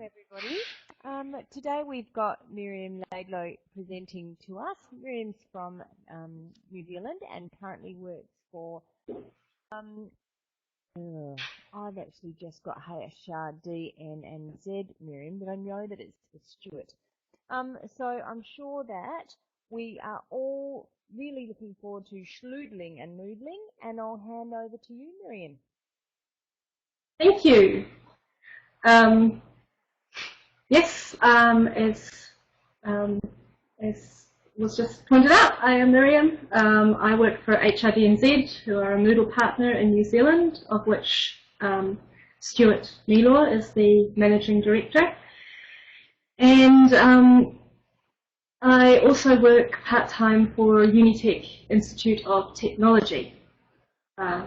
everybody. Today we've got Miriam Laidlaw presenting to us. Miriam's from New Zealand and currently works for, I've actually just got HRD and Z, Miriam, but I know that it's for Stuart. So I'm sure that we are all really looking forward to Sloodling and Moodling, and I'll hand over to you, Miriam. Thank you. Yes, as was just pointed out, I am Miriam. I work for HRD and Z, who are a Moodle partner in New Zealand, of which Stuart Laidlaw is the managing director. And I also work part-time for Unitech Institute of Technology. I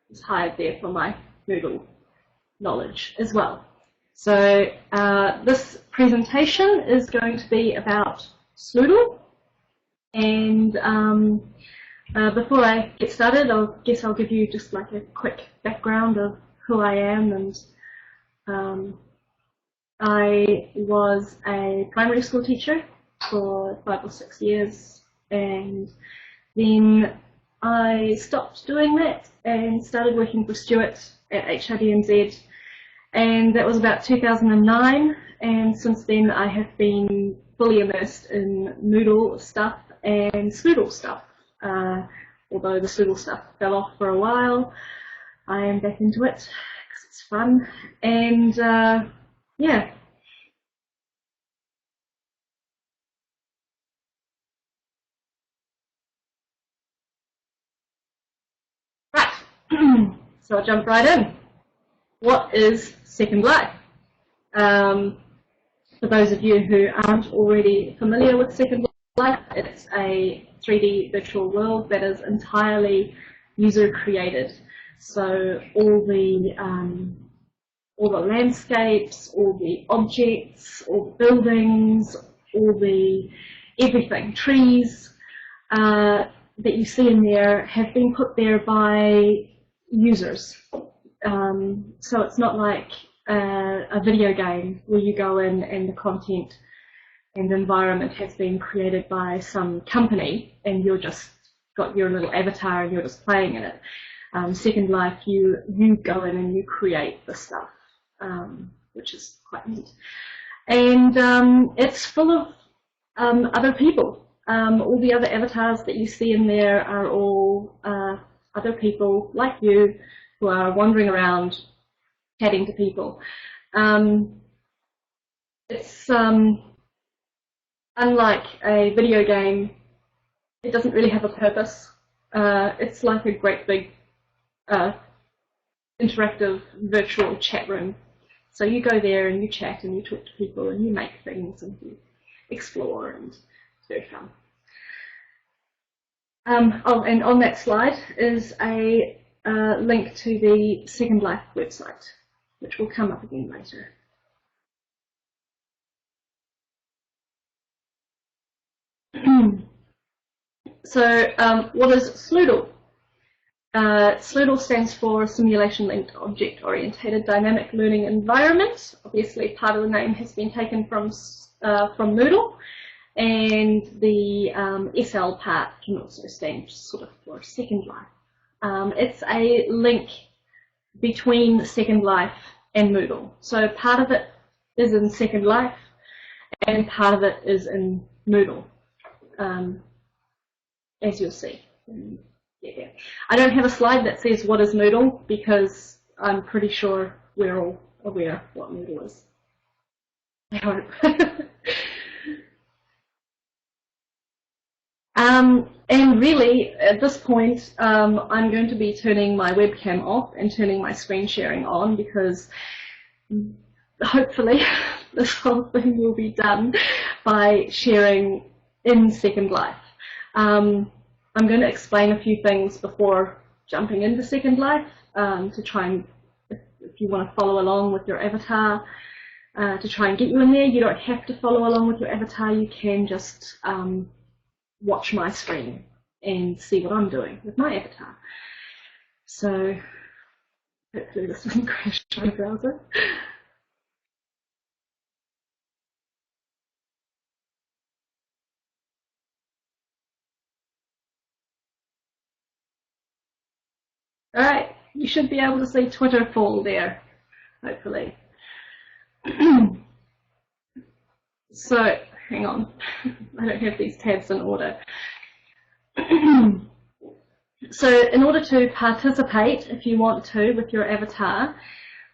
was hired there for my Moodle knowledge as well. So this presentation is going to be about Sloodle, and before I get started, I'll give you just like a quick background of who I am. And I was a primary school teacher for 5 or 6 years, and then I stopped doing that and started working for Stuart at HRD&Z, and that was about 2009, and since then I have been fully immersed in Moodle stuff and Sloodle stuff. Although the Sloodle stuff fell off for a while, I am back into it because it's fun, and yeah. Right, so I'll jump right in. What is Second Life? For those of you who aren't already familiar with Second Life, it's a 3D virtual world that is entirely user created. So all the landscapes, all the objects, all the buildings, everything, trees that you see in there have been put there by users. So it's not like a video game where you go in and the content and the environment has been created by some company and you're just got your little avatar and you're just playing in it. Second Life, you go in and you create the stuff, which is quite neat. And it's full of other people. All the other avatars that you see in there are all other people like you who are wandering around chatting to people. It's unlike a video game, it doesn't really have a purpose. It's like a great big interactive virtual chat room. So you go there and you chat and you talk to people and you make things and you explore, and it's very fun. And on that slide is a link to the Second Life website, which will come up again later. So what is Sloodle? Sloodle stands for Simulation Linked Object Oriented Dynamic Learning Environment. Obviously part of the name has been taken from Moodle, and the SL part can also stand sort of for Second Life. It's a link between Second Life and Moodle. So part of it is in Second Life and part of it is in Moodle, as you'll see. Yeah. I don't have a slide that says what is Moodle because I'm pretty sure we're all aware what Moodle is. I hope. And really, at this point, I'm going to be turning my webcam off and turning my screen sharing on because hopefully this whole thing will be done by sharing in Second Life. I'm going to explain a few things before jumping into Second Life to try and, if you want to follow along with your avatar, to try and get you in there. You don't have to follow along with your avatar, you can just watch my screen and see what I'm doing with my avatar. So hopefully this doesn't crash my browser. Alright, you should be able to see Twitter fall there, hopefully. So, hang on, I don't have these tabs in order. So, in order to participate, if you want to, with your avatar,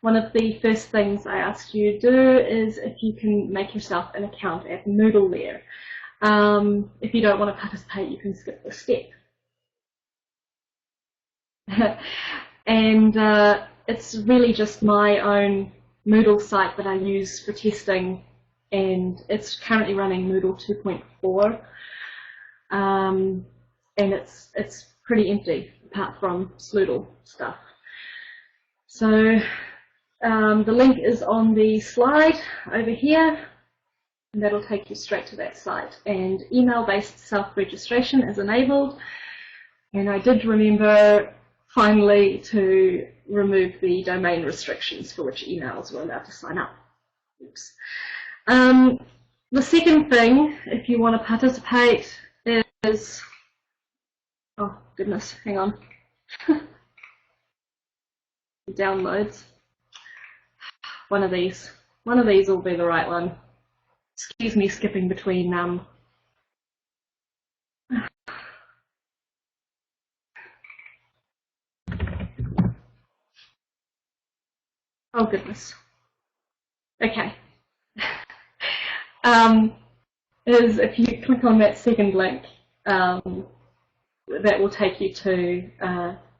one of the first things I ask you to do is if you can make yourself an account at Moodle there. If you don't want to participate, you can skip the step. And it's really just my own Moodle site that I use for testing, and it's currently running Moodle 2.4, and it's pretty empty apart from Sloodle stuff. So the link is on the slide over here, and that'll take you straight to that site. And email-based self-registration is enabled, and I did remember finally to remove the domain restrictions for which emails were allowed to sign up. Oops. The second thing, if you want to participate, is, oh goodness, hang on, downloads. One of these will be the right one. Excuse me skipping between oh goodness. Okay. Is if you click on that second link, that will take you to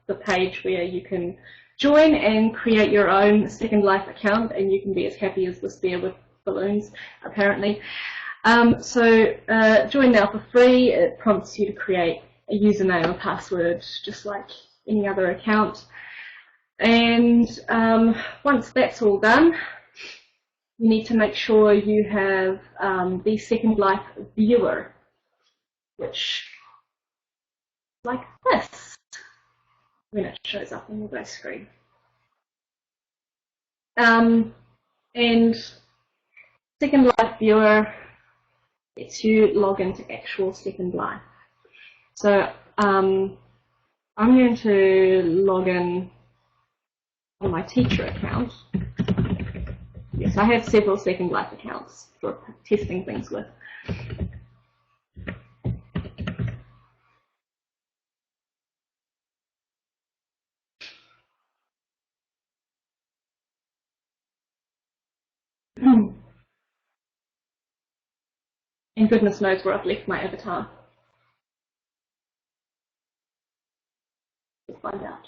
the page where you can join and create your own Second Life account, and you can be as happy as this bear with balloons, apparently. So join now for free. It prompts you to create a username and password, just like any other account. And once that's all done, you need to make sure you have the Second Life viewer, which is like this when it shows up on your base screen. And Second Life viewer lets you log into actual Second Life. So I'm going to log in on my teacher account. Yes, I have several Second Life accounts for testing things with. And goodness knows where I've left my avatar. Let's find out.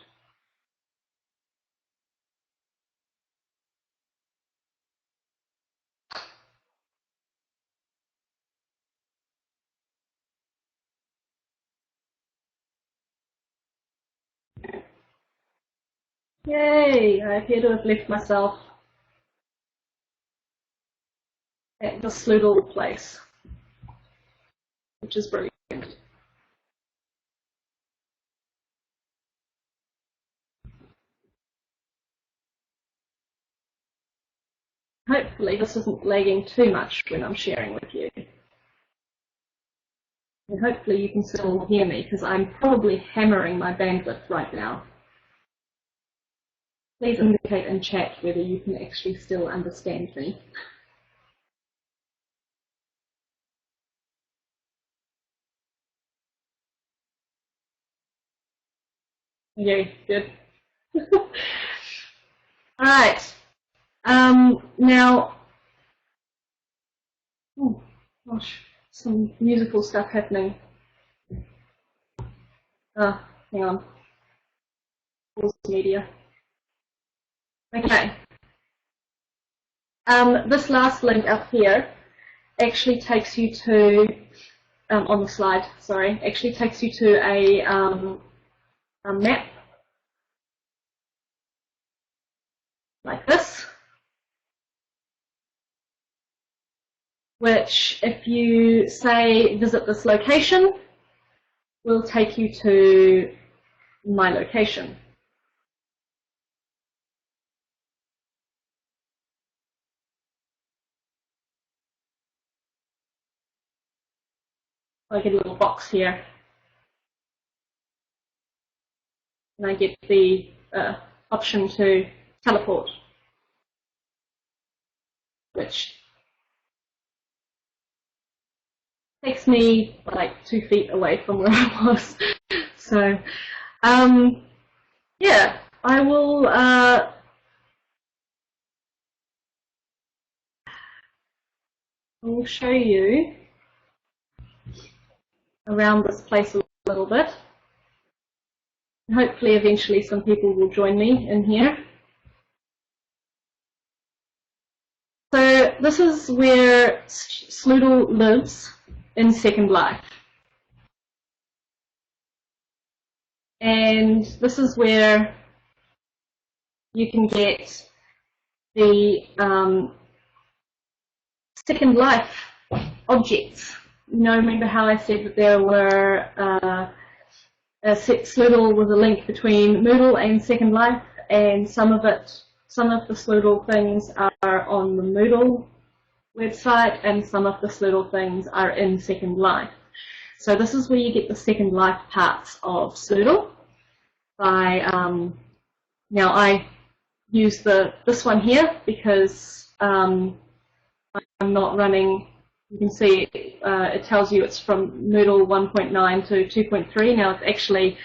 Yay! I appear to have left myself at the Sloodle place, which is brilliant. Hopefully this isn't lagging too much when I'm sharing with you. And hopefully you can still hear me, because I'm probably hammering my bandwidth right now. Please indicate in chat whether you can actually still understand me. Yeah, good. Alright. Now, oh gosh, some musical stuff happening. Hang on. Pause media. Okay. This last link up here actually takes you to, on the slide, sorry, actually takes you to a map like this, which if you say visit this location, will take you to my location. I get a little box here. and I get the option to teleport, which takes me like 2 feet away from where I was. So, yeah, I will show you around this place a little bit. And hopefully eventually some people will join me in here. So this is where Sloodle lives in Second Life. And this is where you can get the Second Life objects. You know, remember how I said that there were Sloodle was a link between Moodle and Second Life, and some of the Sloodle things are on the Moodle website, and some of the Sloodle things are in Second Life. So this is where you get the Second Life parts of Sloodle. Now I use this one here because I'm not running. You can see it tells you it's from Moodle 1.9 to 2.3. Now it's actually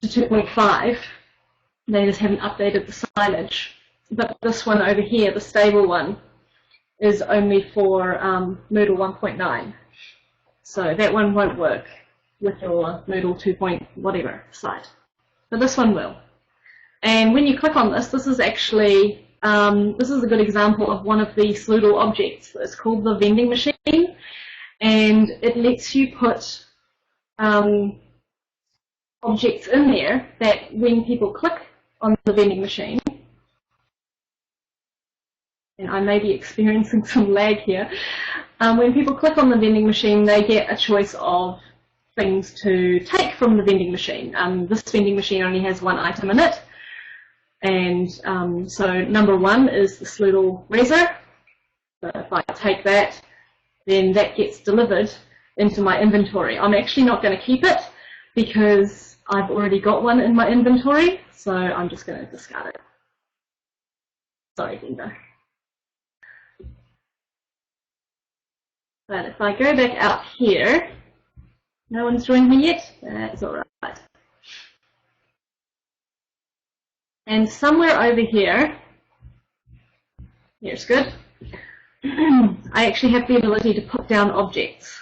to 2.5. They just haven't updated the signage. But this one over here, the stable one, is only for Moodle 1.9. So that one won't work with your Moodle 2. Whatever site. But this one will. And when you click on this, this is actually this is a good example of one of the Sloodle objects. It's called the vending machine, and it lets you put objects in there that when people click on the vending machine, and I may be experiencing some lag here, when people click on the vending machine, they get a choice of things to take from the vending machine. This vending machine only has one item in it. And so number 1 is the Sloodle razor. So if I take that, then that gets delivered into my inventory. I'm actually not going to keep it because I've already got one in my inventory, so I'm just going to discard it. Sorry, Dingo. But if I go back out here, no one's joined me yet? That's all right. And somewhere over here, here's good, I actually have the ability to put down objects.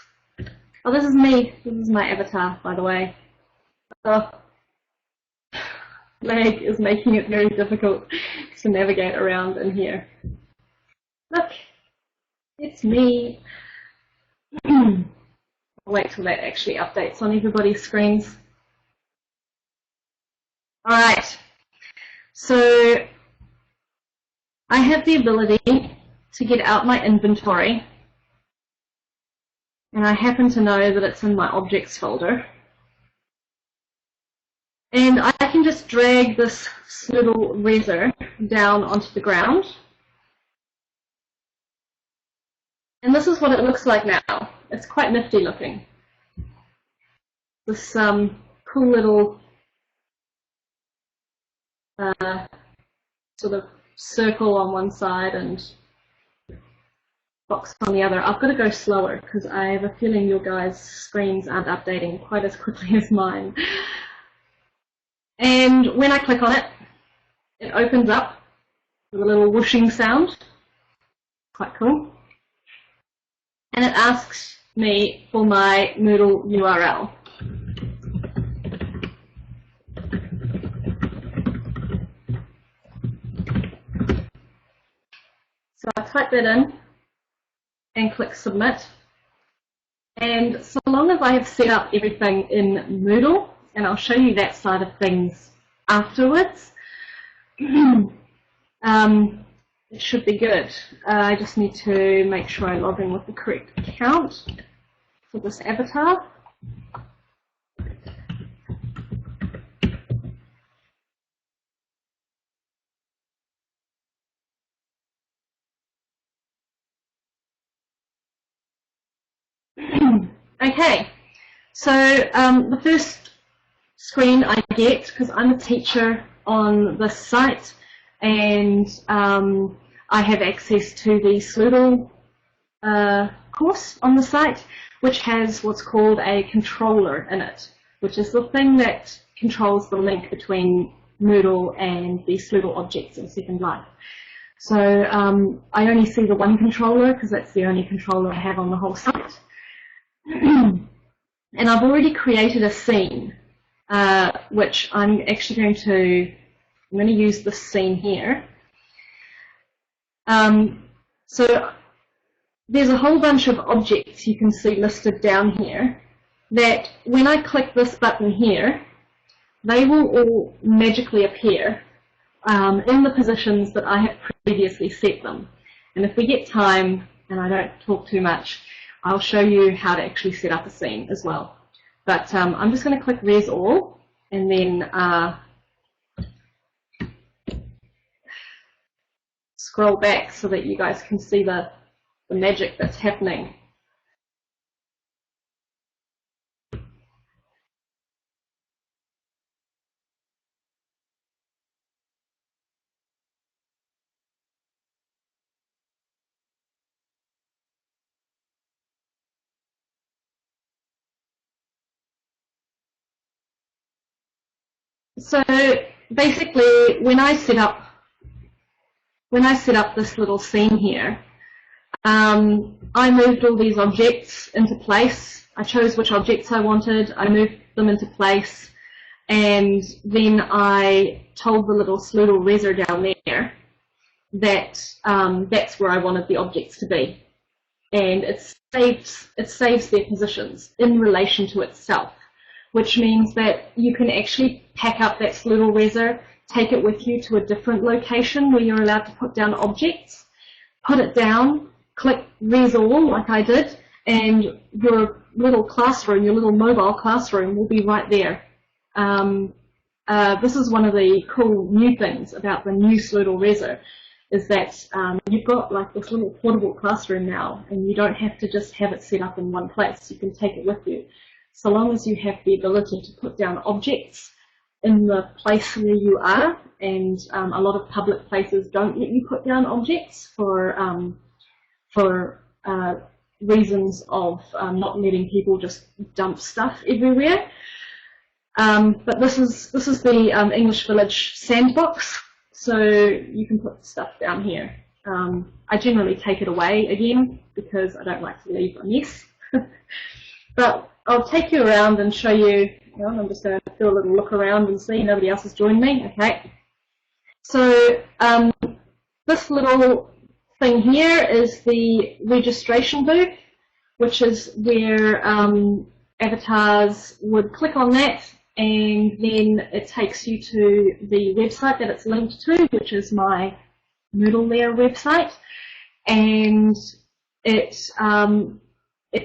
Oh, this is me. This is my avatar, by the way. Oh, lag is making it very difficult to navigate around in here. Look, it's me. I'll wait till that actually updates on everybody's screens. All right. So I have the ability to get out my inventory, and I happen to know that it's in my objects folder. And I can just drag this Sloodle razor down onto the ground. And this is what it looks like now. It's quite nifty looking. This cool little sort of circle on one side and box on the other. I've got to go slower because I have a feeling your guys' screens aren't updating quite as quickly as mine. And when I click on it, it opens up with a little whooshing sound. Quite cool. And it asks me for my Moodle URL. So I type that in and click submit. And so long as I have set up everything in Moodle, and I'll show you that side of things afterwards, it should be good. I just need to make sure I log in with the correct account for this avatar. Okay, so the first screen I get because I'm a teacher on this site, and I have access to the Sloodle course on the site, which has what's called a controller in it, which is the thing that controls the link between Moodle and the Sloodle objects in Second Life. So I only see the one controller because that's the only controller I have on the whole site. And I've already created a scene, which I'm actually going to use this scene here. So there's a whole bunch of objects you can see listed down here that when I click this button here, they will all magically appear in the positions that I have previously set them. And if we get time, and I don't talk too much, I'll show you how to actually set up a scene as well. But I'm just going to click Res All, and then scroll back so that you guys can see the magic that's happening. So basically, when I set up this little scene here, I moved all these objects into place. I chose which objects I wanted, I moved them into place, and then I told the little Sloodle Reser down there that that's where I wanted the objects to be. And it saves their positions in relation to itself, which means that you can actually pack up that Sloodle Reser, take it with you to a different location where you're allowed to put down objects, put it down, click Res All like I did, and your little classroom, your little mobile classroom will be right there. This is one of the cool new things about the new Sloodle Reser, is that you've got like this little portable classroom now, and you don't have to just have it set up in one place. You can take it with you, so long as you have the ability to put down objects in the place where you are. And a lot of public places don't let you put down objects for reasons of not letting people just dump stuff everywhere. But this is the English Village sandbox, so you can put stuff down here. I generally take it away again because I don't like to leave a mess. But I'll take you around and show you. Well, I'm just going to do a little look around and see. Nobody else has joined me. Okay. So this little thing here is the registration booth, which is where avatars would click on that, and then it takes you to the website that it's linked to, which is my Moodle Lair website, and it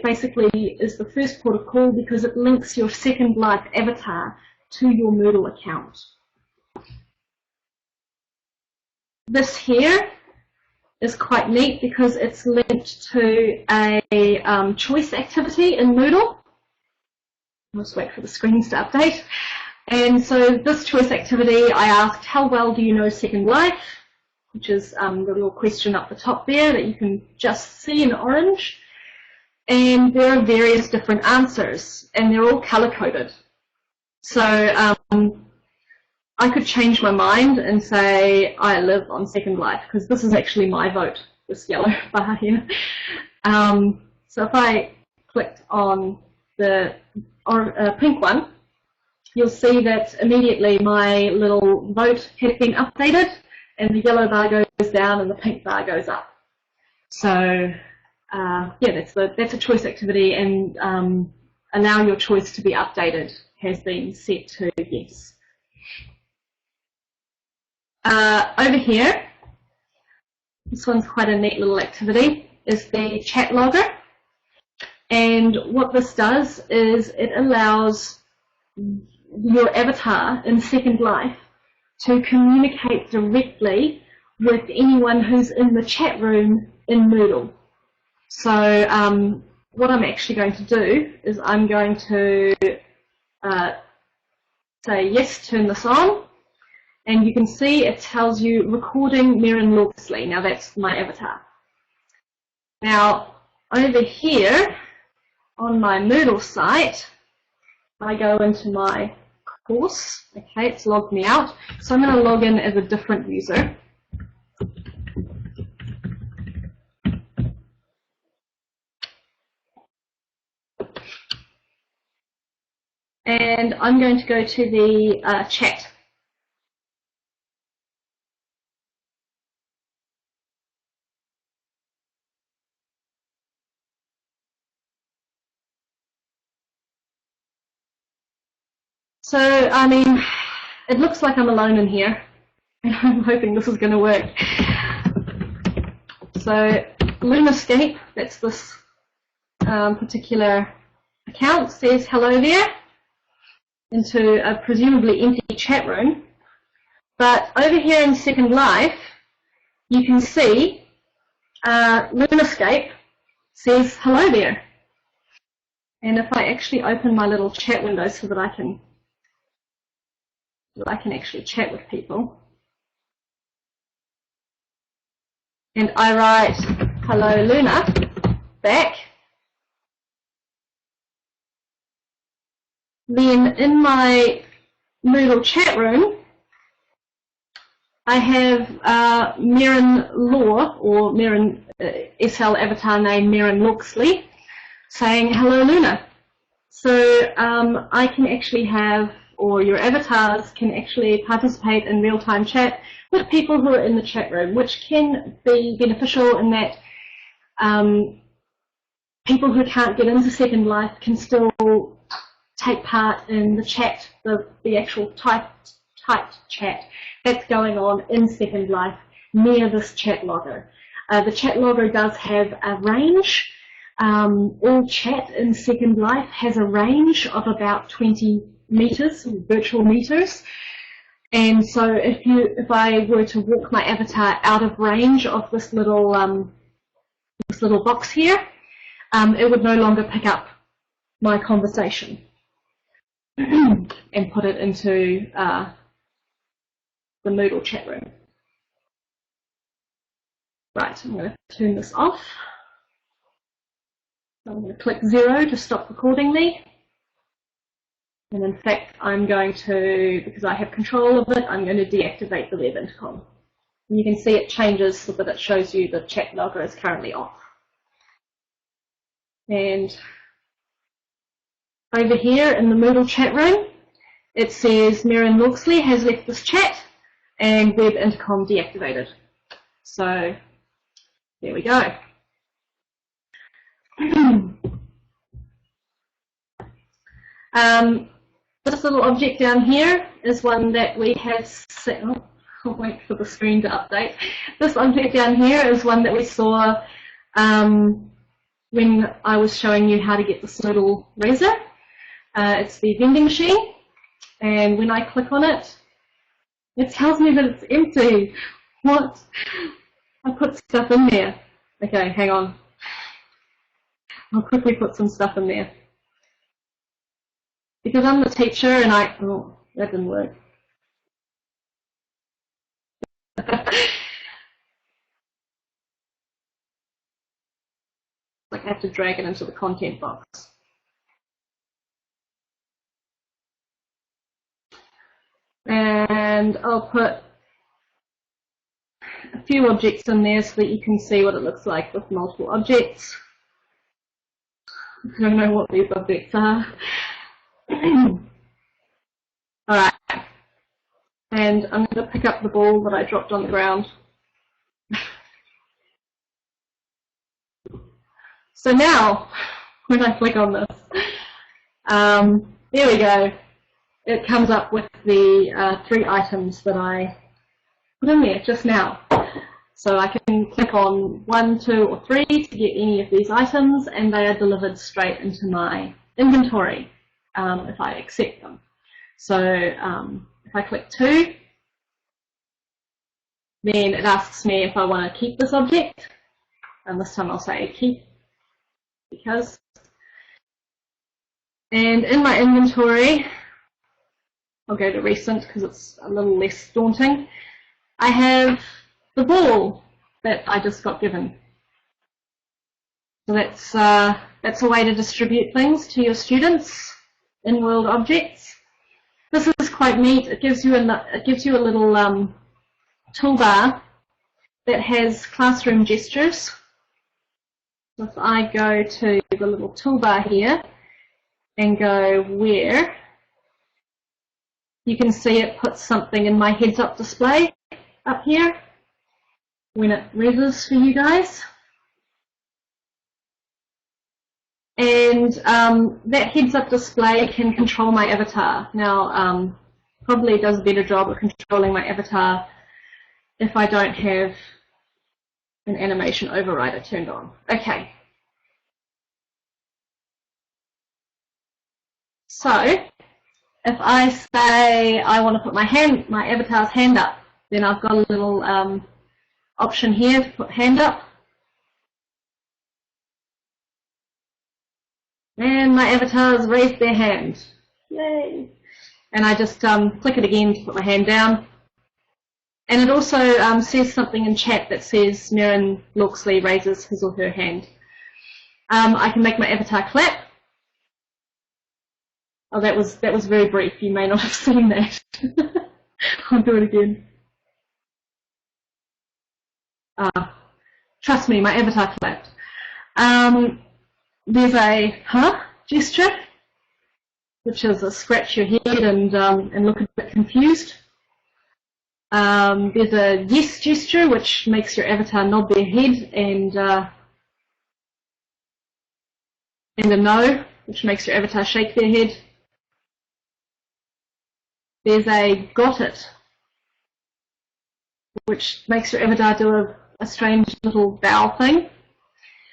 basically is the first port of call because it links your Second Life avatar to your Moodle account. This here is quite neat because it's linked to a choice activity in Moodle. I'll just wait for the screens to update. And so this choice activity, I asked, how well do you know Second Life? Which is the little question up the top there that you can just see in orange. And there are various different answers, and they're all color-coded. So I could change my mind and say I live on Second Life, because this is actually my vote, this yellow bar here. So if I clicked on the pink one, you'll see that immediately my little vote has been updated, and the yellow bar goes down and the pink bar goes up. So yeah, that's a choice activity, and allow your choice to be updated has been set to yes. Over here, this one's quite a neat little activity, is the chat logger. And what this does is it allows your avatar in Second Life to communicate directly with anyone who's in the chat room in Moodle. So what I'm actually going to do is I'm going to say yes, turn this on, and you can see it tells you recording Miriam Laidlaw. Now that's my avatar. Now over here on my Moodle site, I go into my course. Okay, it's logged me out. So I'm going to log in as a different user. And I'm going to go to the chat. So, I mean, it looks like I'm alone in here, and I'm hoping this is going to work. So, Lunascape, that's this particular account, says hello there into a presumably empty chat room. But over here in Second Life, you can see Lunascape says hello there. And if I actually open my little chat window so that I can actually chat with people, and I write hello Luna back, then in my Moodle chat room I have Miriam Law, or Miriam SL avatar name Miriam Laidlaw, saying hello Luna. So I can actually have, or your avatars can actually participate in real-time chat with people who are in the chat room, which can be beneficial in that people who can't get into Second Life can still take part in the chat, the actual typed chat that's going on in Second Life near this chat logger. The chat logger does have a range. All chat in Second Life has a range of about 20 meters, virtual meters. And so if I were to walk my avatar out of range of this little box here, it would no longer pick up my conversation and put it into the Moodle chat room. Right, I'm going to turn this off. I'm going to click 0 to stop recording me. And in fact, I'm going to, because I have control of it, I'm going to deactivate the web intercom. And you can see it changes so that it shows you the chat logger is currently off. And over here in the Moodle chat room, it says Miriam Laidlaw has left this chat and web intercom deactivated. So there we go. This little object down here is one that we have set. Oh, I'll wait for the screen to update. This object down here is one that we saw when I was showing you how to get this little razor. It's the vending machine, and when I click on it, it tells me that it's empty. What? I put stuff in there. Okay, hang on. I'll quickly put some stuff in there. Because I'm the teacher and oh, that didn't work. Like I have to drag it into the content box. And I'll put a few objects in there so that you can see what it looks like with multiple objects. I don't know what these objects are. Alright, and I'm going to pick up the ball that I dropped on the ground. So now, when I click on this, there we go. It comes up with the 3 items that I put in there just now. So I can click on 1, 2, or 3 to get any of these items, and they are delivered straight into my inventory if I accept them. So if I click 2, then it asks me if I want to keep this object, and this time I'll say keep, because. And in my inventory, I'll go to recent because it's a little less daunting. I have the ball that I just got given. So that's a way to distribute things to your students in world objects. This is quite neat. It gives you a little toolbar that has classroom gestures. So if I go to the little toolbar here and go where, you can see it puts something in my heads-up display up here when it reses for you guys. And that heads-up display can control my avatar. Now, probably does a better job of controlling my avatar if I don't have an animation overrider turned on. Okay. So, if I say I want to put my avatar's hand up, then I've got a little option here to put hand up. And my avatar has raised their hand. Yay! And I just click it again to put my hand down. And it also says something in chat that says Miriam Laidlaw raises his or her hand. I can make my avatar clap. Oh, that was very brief. You may not have seen that. I'll do it again. Trust me, my avatar clapped. There's a gesture, which is a scratch your head and look a bit confused. There's a yes gesture, which makes your avatar nod their head, and a no, which makes your avatar shake their head. There's a got it, which makes your avatar do a strange little bow thing.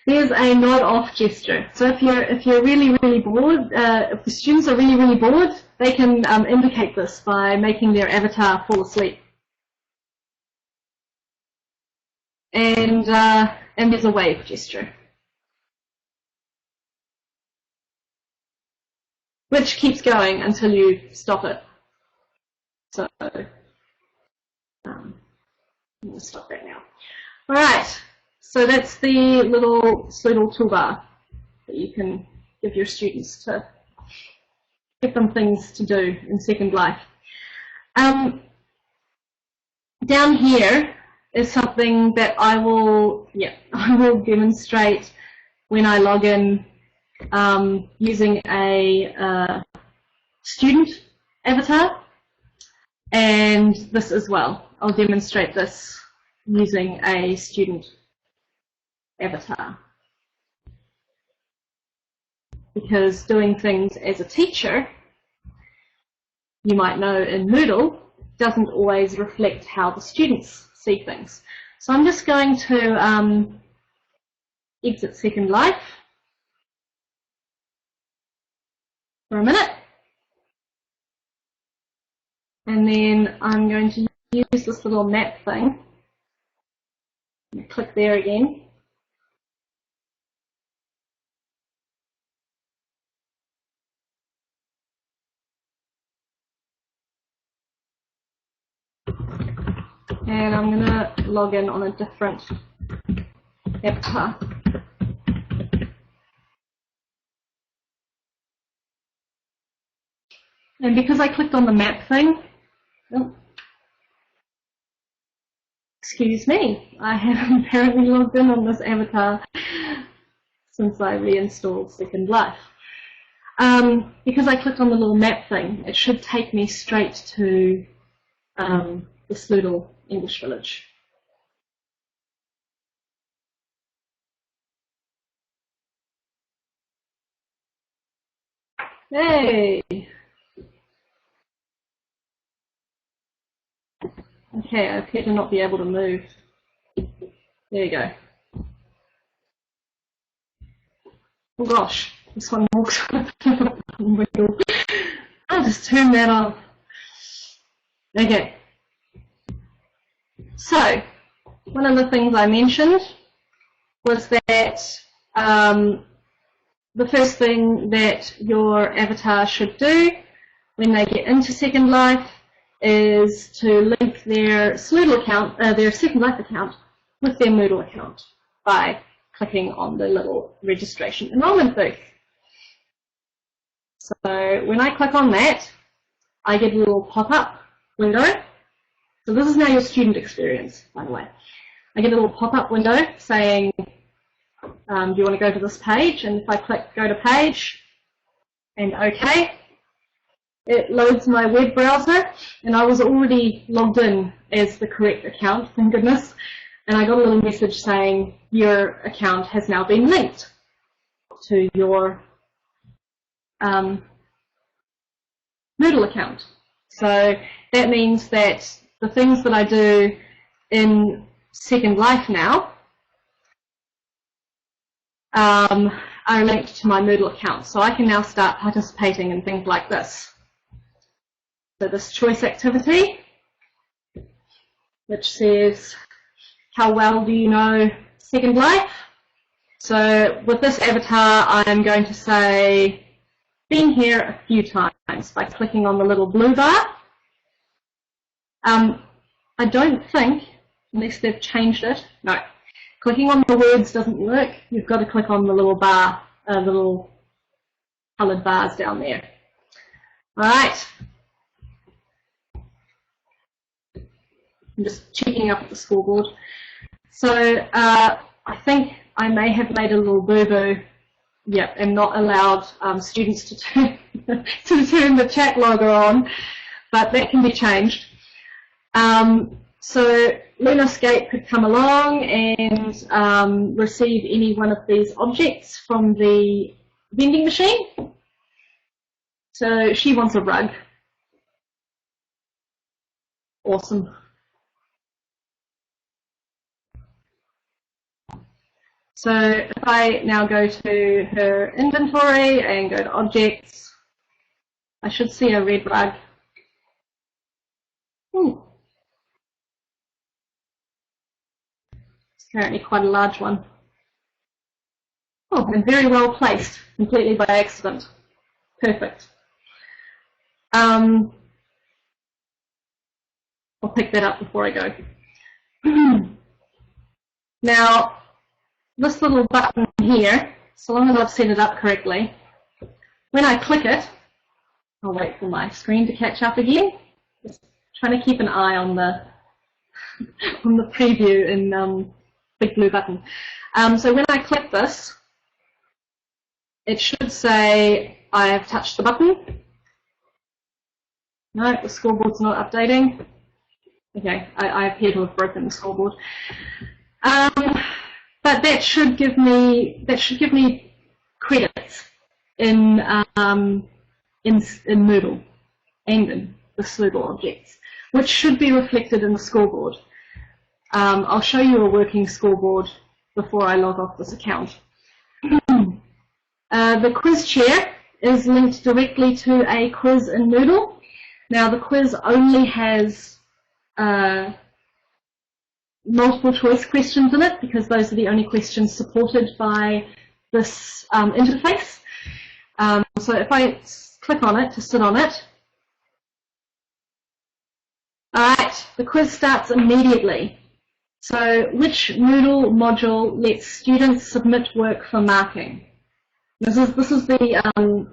There's a nod off gesture. So if you're really bored, if the students are really bored, they can indicate this by making their avatar fall asleep. And there's a wave gesture, which keeps going until you stop it. So we'll stop that now. All right. So that's the little Sloodle toolbar that you can give your students to give them things to do in Second Life. Down here is something that I will demonstrate when I log in using a student avatar, and this as well. I'll demonstrate this using a student avatar, because doing things as a teacher, you might know in Moodle, doesn't always reflect how the students see things. So I'm just going to exit Second Life for a minute, and then I'm going to use this little map thing. Click there again. And I'm going to log in on a different avatar. And because I clicked on the map thing, excuse me, I have apparently logged in on this avatar since I reinstalled Second Life. Because I clicked on the little map thing, it should take me straight to the Sloodle English Village. Hey! Okay, I appear to not be able to move. There you go. Oh gosh, this one walks with the window. I'll just turn that off. Okay. So, one of the things I mentioned was that the first thing that your avatar should do when they get into Second Life is to link their Sloodle account, their Second Life account, with their Moodle account by clicking on the little registration enrollment booth. So when I click on that, I get a little pop-up window. So this is now your student experience, by the way. I get a little pop-up window saying, do you want to go to this page? And if I click go to page and OK, it loads my web browser, and I was already logged in as the correct account, thank goodness. And I got a little message saying your account has now been linked to your Moodle account. So that means that the things that I do in Second Life now are linked to my Moodle account. So I can now start participating in things like this. So this choice activity, which says, how well do you know Second Life? So with this avatar, I'm going to say, been here a few times by clicking on the little blue bar. I don't think, unless they've changed it, no, clicking on the words doesn't work. You've got to click on the little bar, little coloured bars down there. All right. I'm just checking up at the scoreboard. So I think I may have made a little boo-boo. Yep, and not allowed students to turn the chat logger on, but that can be changed. So Lunarscape could come along and receive any one of these objects from the vending machine. So she wants a rug. Awesome. So if I now go to her inventory and go to objects, I should see a red rug. It's currently quite a large one. Oh, and very well placed, completely by accident. Perfect. I'll pick that up before I go. Now, this little button here, so long as I've set it up correctly, when I click it, I'll wait for my screen to catch up again. Just trying to keep an eye on the preview in big blue button. So when I click this, it should say I have touched the button. No, the scoreboard's not updating. Okay, I appear to have broken the scoreboard. But that should give me credits in Moodle and in the Sloodle objects, which should be reflected in the scoreboard. I'll show you a working scoreboard before I log off this account. The quiz chair is linked directly to a quiz in Moodle. Now the quiz only has multiple choice questions in it because those are the only questions supported by this interface. So if I click on it to sit on it, alright, the quiz starts immediately. So which Moodle module lets students submit work for marking? This is the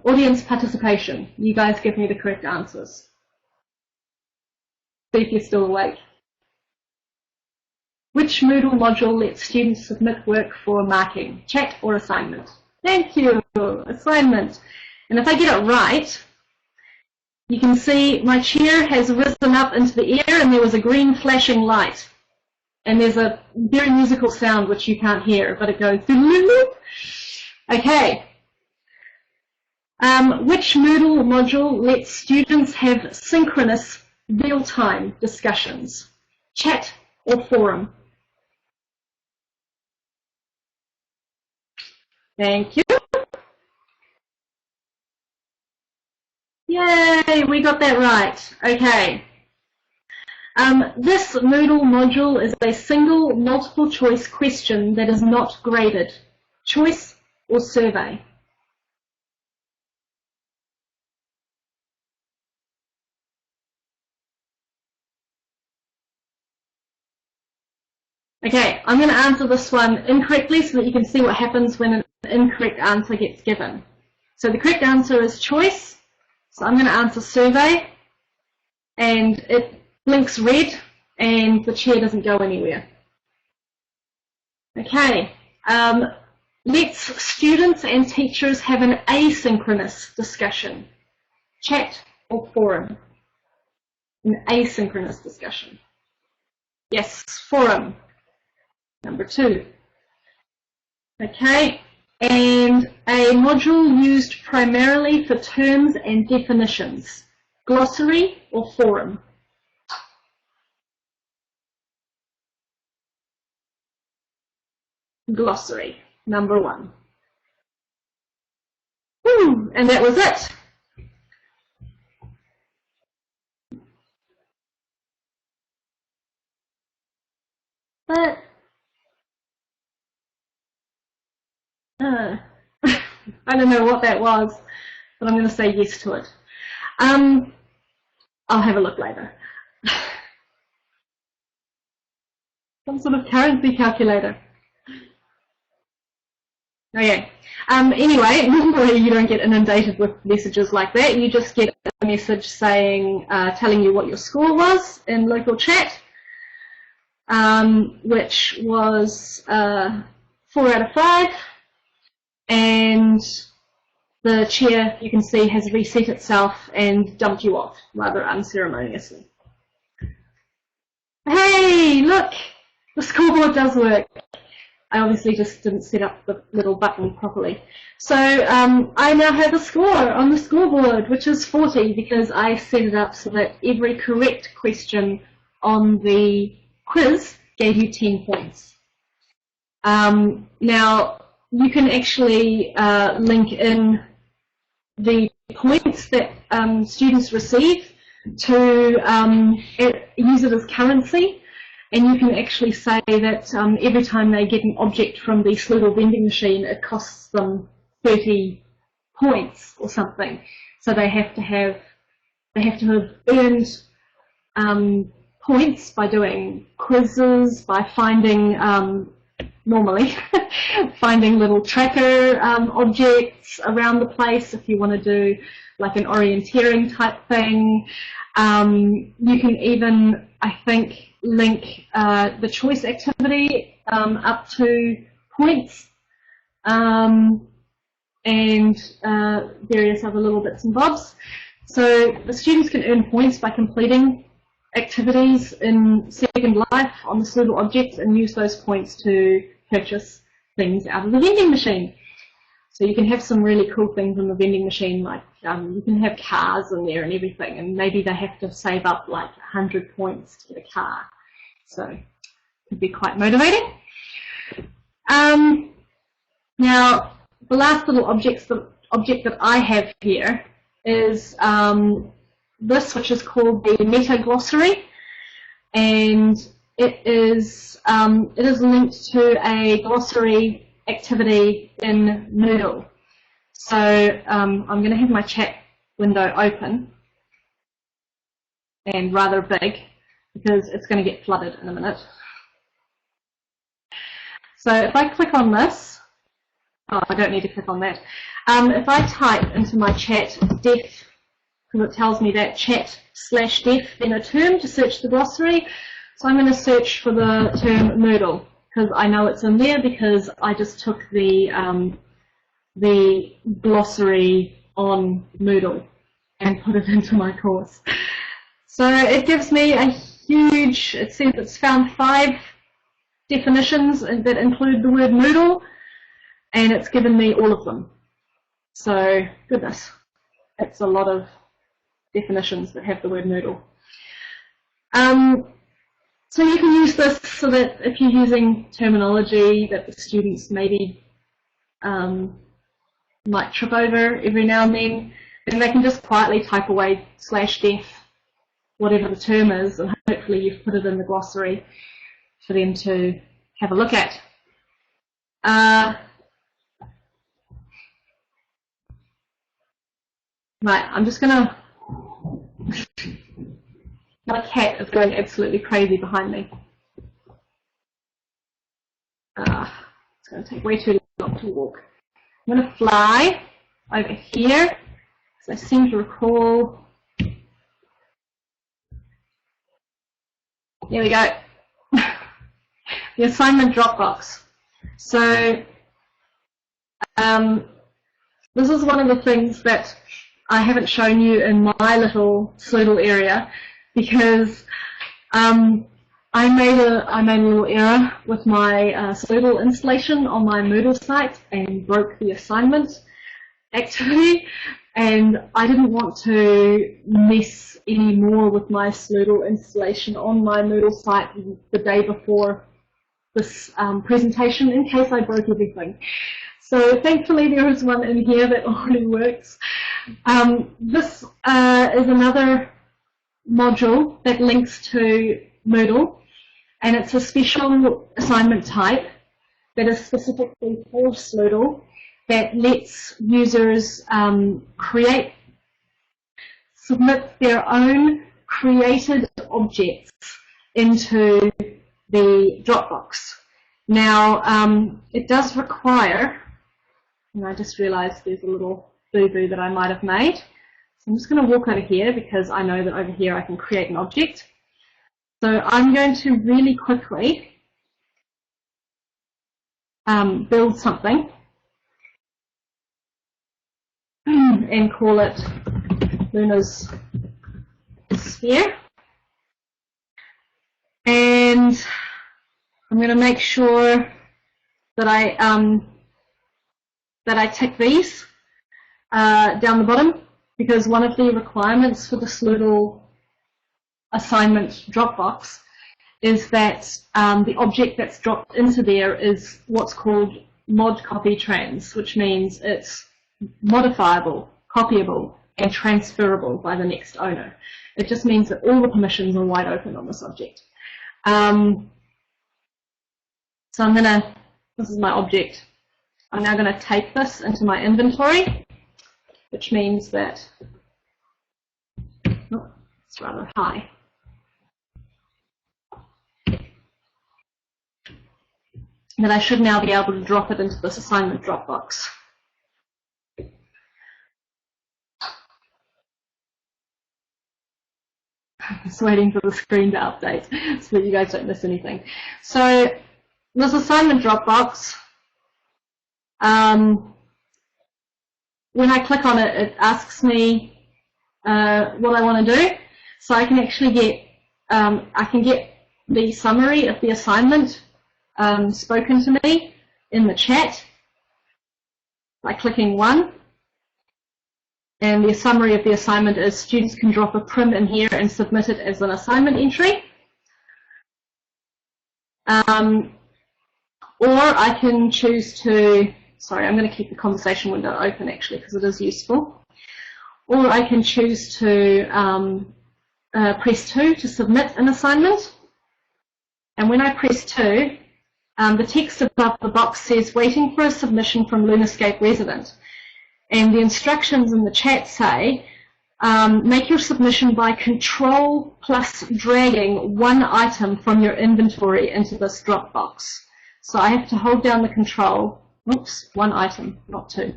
audience participation. You guys give me the correct answers. See if you're still awake. Which Moodle module lets students submit work for marking? Chat or assignment? Thank you, assignment. And if I get it right, you can see my chair has risen up into the air and there was a green flashing light. And there's a very musical sound which you can't hear, but it goes. Okay. Which Moodle module lets students have synchronous real-time discussions? Chat or forum? Thank you. Yay, we got that right. Okay. This Moodle module is a single multiple choice question that is not graded. Choice or survey? Okay, I'm going to answer this one incorrectly so that you can see what happens when an incorrect answer gets given. So the correct answer is choice. So I'm going to answer survey, and it blinks red, and the chair doesn't go anywhere. Okay, let's students and teachers have an asynchronous discussion. Chat or forum? An asynchronous discussion. Yes, forum. Number 2. Okay, and a module used primarily for terms and definitions. Glossary or forum? Glossary, number 1. Woo, and that was it. But I don't know what that was, but I'm going to say yes to it. I'll have a look later. Some sort of currency calculator. Okay. Anyway, normally you don't get inundated with messages like that. You just get a message saying, telling you what your score was in local chat, which was 4 out of 5. And the chair, you can see, has reset itself and dumped you off rather unceremoniously. Hey, look! The scoreboard does work. I obviously just didn't set up the little button properly. So I now have a score on the scoreboard, which is 40, because I set it up so that every correct question on the quiz gave you 10 points. Now, you can actually link in the points that students receive to use it as currency, and you can actually say that every time they get an object from the Sloodle vending machine, it costs them 30 points or something. So they have to have earned points by doing quizzes, by finding normally finding little tracker objects around the place if you want to do like an orienteering type thing. You can even, I think, link the choice activity up to points and various other little bits and bobs. So the students can earn points by completing activities in Second Life on the Sloodle objects and use those points to purchase things out of the vending machine. So you can have some really cool things in the vending machine, like you can have cars in there and everything, and maybe they have to save up like 100 points to get a car. So it could be quite motivating. Now, the last little object that I have here is this, which is called the Meta Glossary, and it is linked to a glossary activity in Moodle. So I'm going to have my chat window open and rather big because it's going to get flooded in a minute. So if I click on this, oh, I don't need to click on that. If I type into my chat def, because it tells me that chat/def, then a term to search the glossary. So I'm going to search for the term Moodle because I know it's in there because I just took the glossary on Moodle and put it into my course. So it gives me a huge, it says it's found 5 definitions that include the word Moodle, and it's given me all of them. So, goodness, it's a lot of definitions that have the word Moodle. So you can use this so that if you're using terminology that the students maybe might trip over every now and then they can just quietly type away /def, whatever the term is, and hopefully you've put it in the glossary for them to have a look at. Right, I'm just going to... My cat is going absolutely crazy behind me. It's going to take way too long to walk. I'm going to fly over here, because I seem to recall. Here we go. The assignment Dropbox. So this is one of the things that I haven't shown you in my little Sloodle area, because I made a little error with my Sloodle installation on my Moodle site and broke the assignment activity, and I didn't want to mess any more with my Sloodle installation on my Moodle site the day before this presentation, in case I broke everything. So thankfully there is one in here that already works. This is another module that links to Moodle, and it's a special assignment type that is specifically for Sloodle that lets users submit their own created objects into the Dropbox. Now, it does require, and I just realized there's a little boo-boo that I might have made. So I'm just going to walk over here, because I know that over here I can create an object. So I'm going to really quickly build something and call it Luna's sphere. And I'm going to make sure that I tick these down the bottom, because one of the requirements for the Sloodle assignment Dropbox is that the object that's dropped into there is what's called mod copy trans, which means it's modifiable, copyable, and transferable by the next owner. It just means that all the permissions are wide open on this object. So this is my object. I'm now going to take this into my inventory, which means that, oh, it's rather high. That I should now be able to drop it into this assignment Dropbox. Just waiting for the screen to update so that you guys don't miss anything. So this assignment Dropbox, when I click on it, it asks me what I want to do. So I can actually get, the summary of the assignment spoken to me in the chat by clicking 1. And the summary of the assignment is students can drop a prim in here and submit it as an assignment entry. Or I can choose to, sorry, I'm going to keep the conversation window open actually, because it is useful. Or I can choose to press 2 to submit an assignment. And when I press 2, the text above the box says waiting for a submission from Lunascape resident. And the instructions in the chat say, make your submission by control plus dragging one item from your inventory into this Dropbox. So I have to hold down the control, oops, one item, not 2,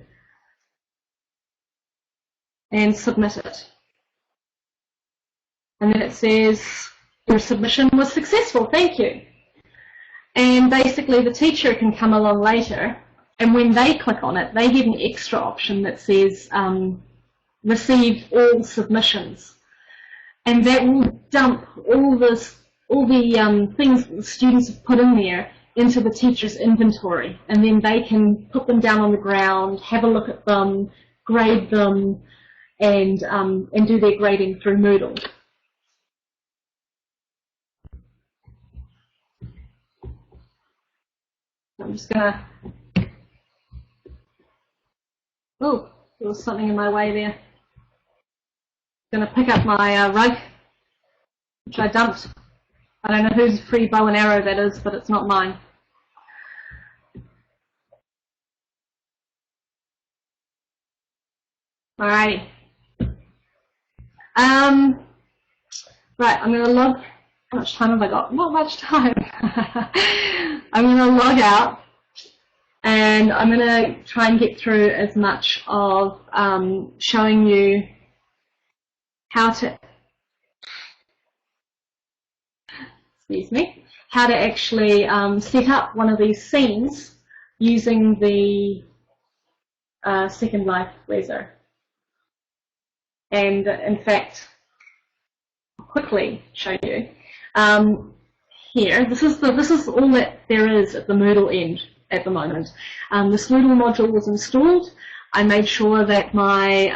and submit it. And then it says, your submission was successful, thank you. And basically the teacher can come along later, and when they click on it, they get an extra option that says receive all submissions. And that will dump all the things that the students have put in there into the teacher's inventory. And then they can put them down on the ground, have a look at them, grade them, and do their grading through Moodle. I'm just going to, oh, there was something in my way there. I'm going to pick up my rug, which I dumped. I don't know whose free bow and arrow that is, but it's not mine. Alrighty. Right, I'm going to log How much time have I got? Not much time. I'm going to log out and I'm going to try and get through as much of showing you how to, excuse me, how to actually set up one of these scenes using the Second Life Laser. And in fact, I'll quickly show you. Here, this is all that there is at the Moodle end at the moment. The Sloodle module was installed. I made sure that my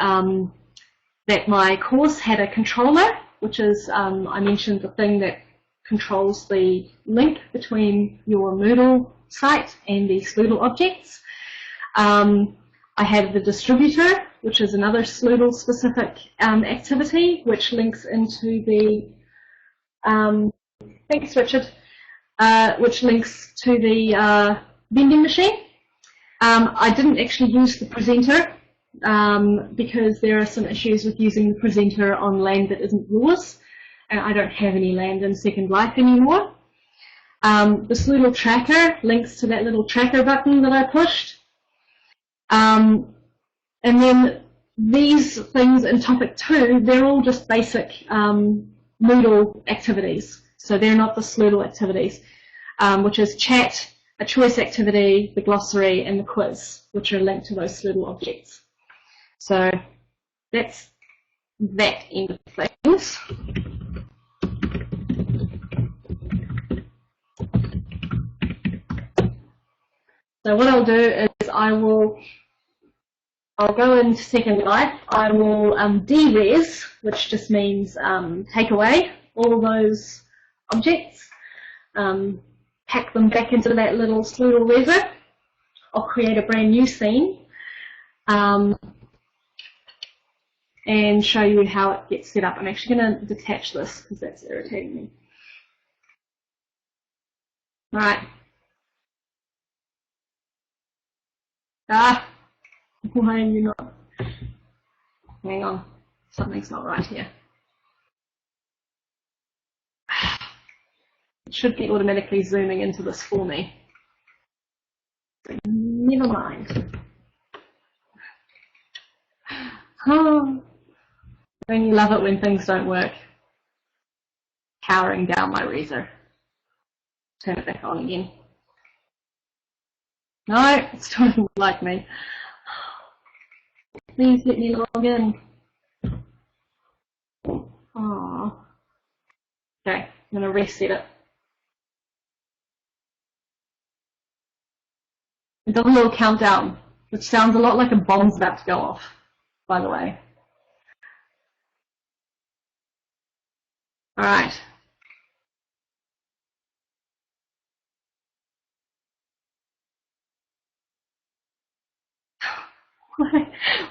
course had a controller, which is I mentioned the thing that controls the link between your Moodle site and the Sloodle objects. I have the distributor, which is another Sloodle specific activity, which links into the thanks, Richard. Which links to the vending machine. I didn't actually use the presenter because there are some issues with using the presenter on land that isn't yours, and I don't have any land in Second Life anymore. The Sloodle tracker links to that little tracker button that I pushed. And then these things in topic 2, they're all just basic Moodle activities. So they're not the Sloodle activities, which is chat, a choice activity, the glossary, and the quiz, which are linked to those Sloodle objects. So that's that end of things. So what I'll do is I'll go into Second Life. I will de-res, which just means take away all those objects, pack them back into that little Sloodle reser. I'll create a brand new scene and show you how it gets set up. I'm actually going to detach this because that's irritating me. Right. Why are you not? Hang on, something's not right here. It should be automatically zooming into this for me. So never mind. Oh, don't you love it when things don't work? Powering down my reser. Turn it back on again. No, it still doesn't like me. Please let me log in. Oh. Okay, I'm going to reset it. It does a little countdown, which sounds a lot like a bomb's about to go off, by the way. All right.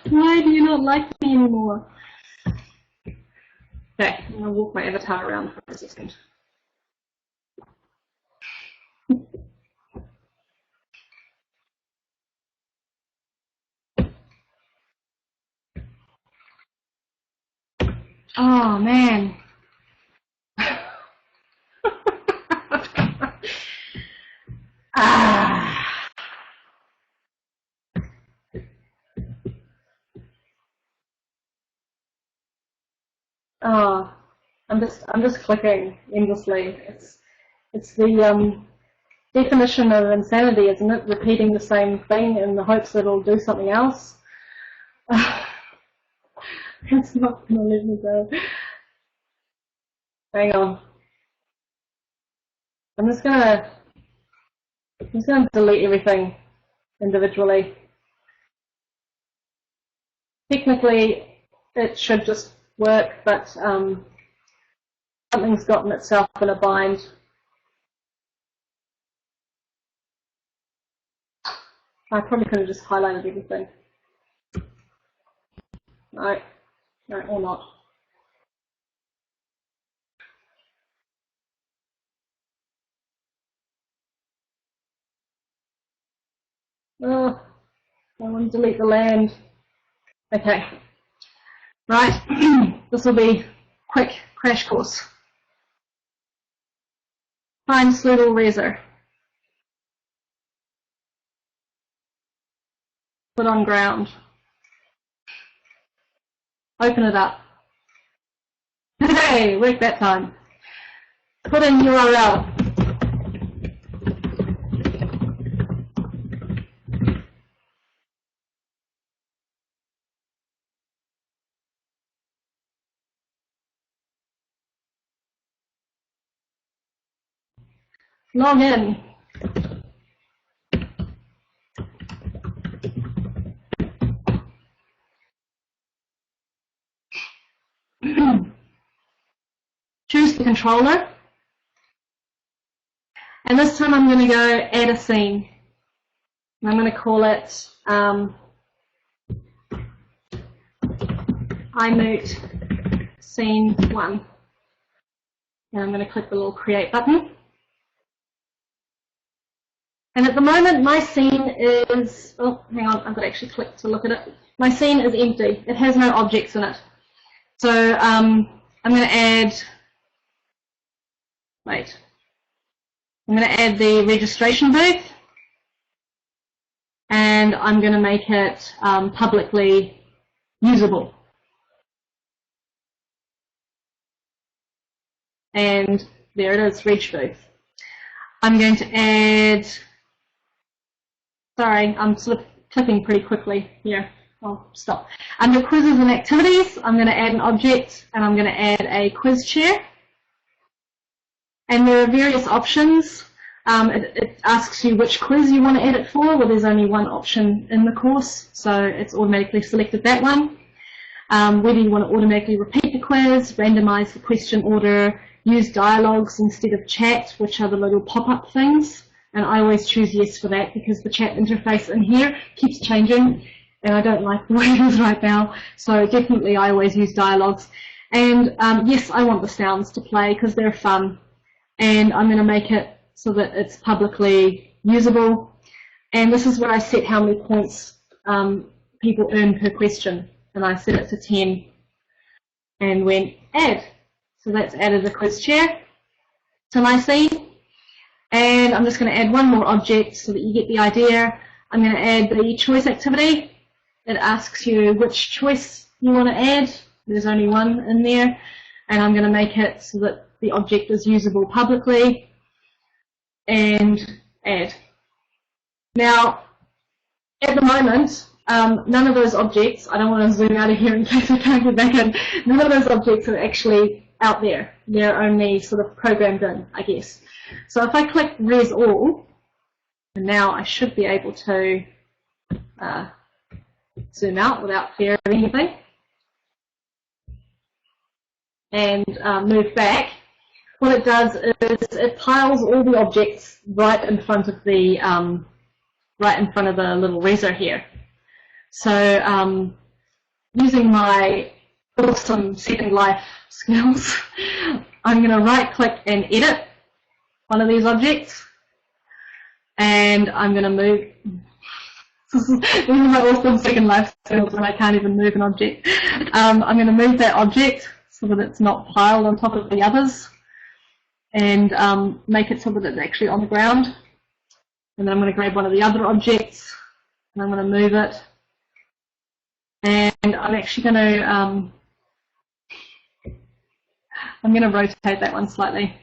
Why do you not like me anymore? Okay, I'm going to walk my avatar around for a second. Oh, man. Oh, I'm just clicking endlessly. It's the definition of insanity, isn't it? Repeating the same thing in the hopes that it'll do something else. It's not going to let me go. Hang on. I'm just going to delete everything individually. Technically, it should just work, but something's gotten itself in a bind. I probably could have just highlighted everything. No, or not. Oh, I want to delete the land. Okay. Right, this will be quick crash course. Find Sloodle Razor. Put on ground. Open it up. Hey, work that time. Put in URL. Log in. Choose the controller. And this time I'm going to go add a scene. And I'm going to call it iMoot scene 1. And I'm going to click the little create button. And at the moment my scene is, oh hang on, I've got to actually click to look at it. My scene is empty. It has no objects in it. So I'm going to add, I'm going to add the registration booth, and I'm going to make it publicly usable. And there it is, reg booth. I'm going to add, sorry, I'm sort of clicking pretty quickly here. I'll stop. Under quizzes and activities, I'm going to add an object, and I'm going to add a quiz chair. And there are various options. It asks you which quiz you want to edit for. Well, there's only one option in the course, so it's automatically selected that one. Whether you want to automatically repeat the quiz, randomize the question order, use dialogues instead of chat, which are the little pop-up things. And I always choose yes for that because the chat interface in here keeps changing, and I don't like the way it is right now. So definitely I always use dialogues. And yes, I want the sounds to play because they're fun. And I'm going to make it so that it's publicly usable. And this is where I set how many points people earn per question. And I set it to 10 and went add. So that's added a quiz chair to my scene. And I'm just going to add one more object so that you get the idea. I'm going to add the choice activity. It asks you which choice you want to add. There's only one in there. And I'm going to make it so that the object is usable publicly, and add. Now, at the moment, none of those objects, I don't want to zoom out of here in case I can't get back in, none of those objects are actually out there. They're only sort of programmed in, I guess. So if I click res all, and now I should be able to zoom out without fear of anything, and move back, what it does is it piles all the objects right in front of the little razor here. So using my awesome Second Life skills, I'm going to right click and edit one of these objects, and I'm going to move. These are my awesome Second Life skills when I can't even move an object. I'm going to move that object so that it's not piled on top of the others, and make it so that it's actually on the ground. And then I'm going to grab one of the other objects, and I'm going to move it. And I'm actually going to, I'm going to rotate that one slightly.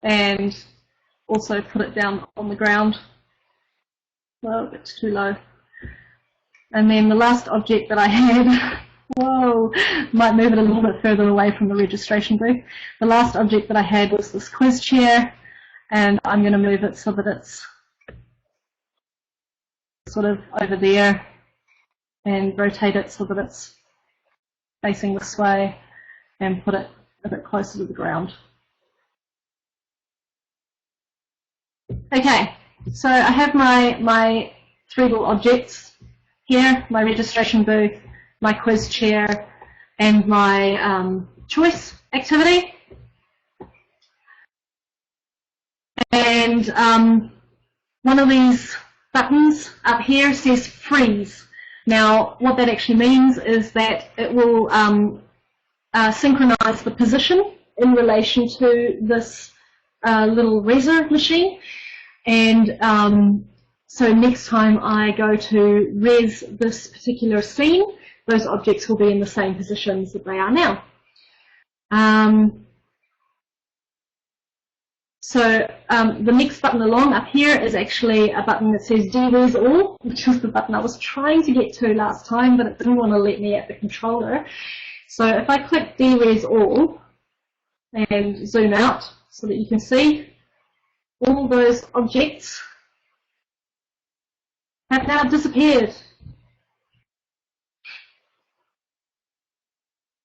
And also put it down on the ground. Well, it's too low. And then the last object that I had, whoa, might move it a little bit further away from the registration booth. The last object that I had was this quiz chair, and I'm going to move it so that it's sort of over there, and rotate it so that it's facing this way, and put it a bit closer to the ground. Okay, so I have my three little objects here, my registration booth, my quiz chair, and my choice activity. And one of these buttons up here says freeze. Now, what that actually means is that it will synchronize the position in relation to this little Reser machine. And so next time I go to res this particular scene, those objects will be in the same positions that they are now. So the next button along up here is actually a button that says DRes All, which is the button I was trying to get to last time, but it didn't want to let me at the controller. So if I click DRes All and zoom out so that you can see, all those objects have now disappeared.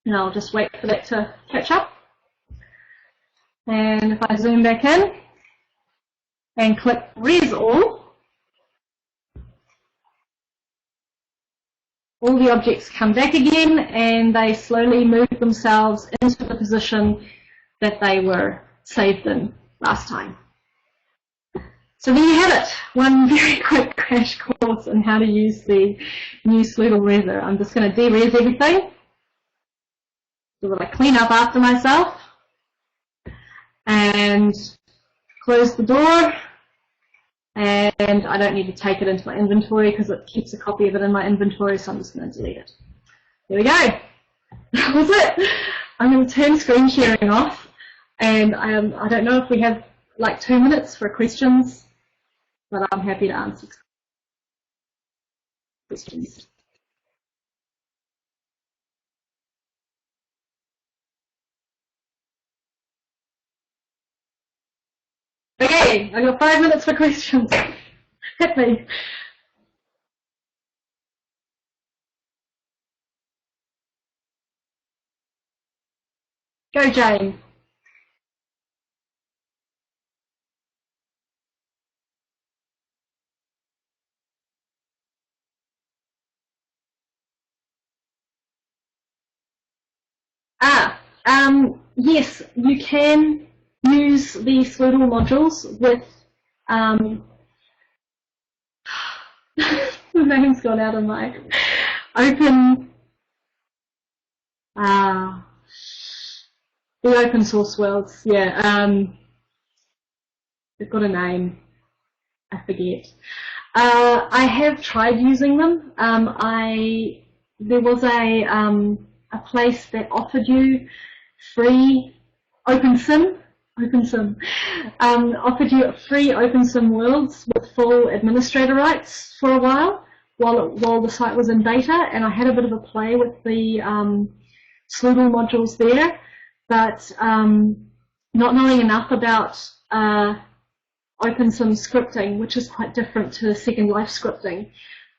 And I'll just wait for that to catch up. And if I zoom back in and click Res All the objects come back again and they slowly move themselves into the position that they were saved in last time. So there you have it, one very quick crash course on how to use the new Sloodle Reser. I'm just going to de-res everything so that I clean up after myself and close the door, and I don't need to take it into my inventory because it keeps a copy of it in my inventory, so I'm just going to delete it. There we go. That was it. I'm going to turn screen sharing off, and I don't know if we have like 2 minutes for questions, but I'm happy to answer questions. Okay, I've got 5 minutes for questions. Hit me. Go, Jane. Yes, you can use the Sloodle modules with, the name's gone out of my open, the open source worlds, yeah, they've got a name, I forget. I have tried using them. There was a place that offered you free OpenSim, offered you free OpenSim worlds with full administrator rights for a while the site was in beta, and I had a bit of a play with the Sloodle modules there, but not knowing enough about OpenSim scripting, which is quite different to Second Life scripting,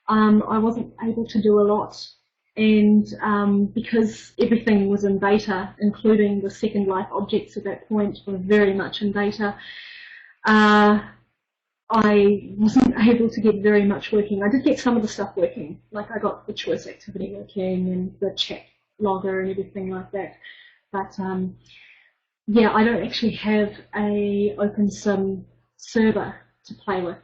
I wasn't able to do a lot. And because everything was in beta, including the Second Life objects at that point were very much in beta, I wasn't able to get very much working. I did get some of the stuff working, like I got the choice activity working and the chat logger and everything like that. But yeah, I don't actually have a OpenSim server to play with.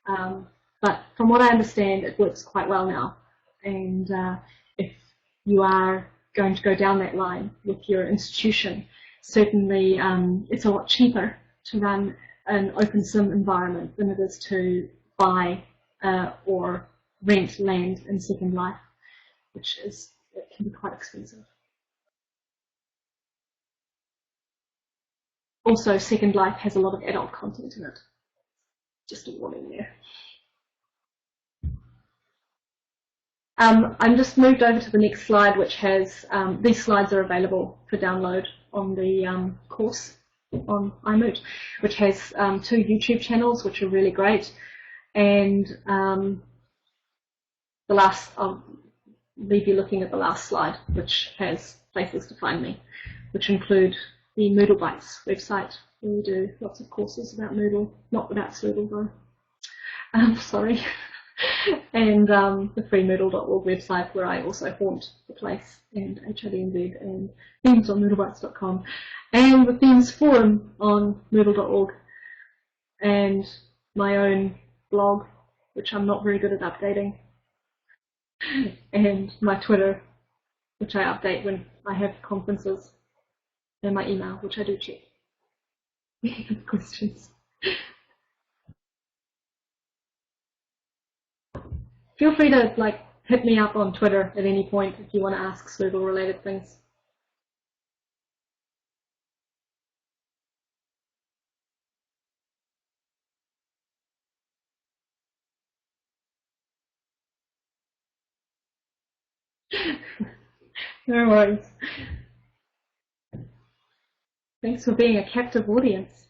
But from what I understand, it works quite well now. And if you are going to go down that line with your institution, certainly it's a lot cheaper to run an OpenSim environment than it is to buy or rent land in Second Life, it can be quite expensive. Also, Second Life has a lot of adult content in it. Just a warning there. I'm just moved over to the next slide, which has, these slides are available for download on the course on iMoot, which has 2 YouTube channels, which are really great. And I'll leave you looking at the last slide, which has places to find me, which include the Moodle Bytes website, where we do lots of courses about Moodle, not about Sloodle though. Sorry. And the freemoodle.org website, where I also haunt the place, and HRDNZ, and themes on moodlebytes.com, and the themes forum on moodle.org, and my own blog, which I'm not very good at updating, and my Twitter, which I update when I have conferences in my email, which I do check. Questions? Feel free to hit me up on Twitter at any point if you want to ask Sloodle related things. No worries. Thanks for being a captive audience.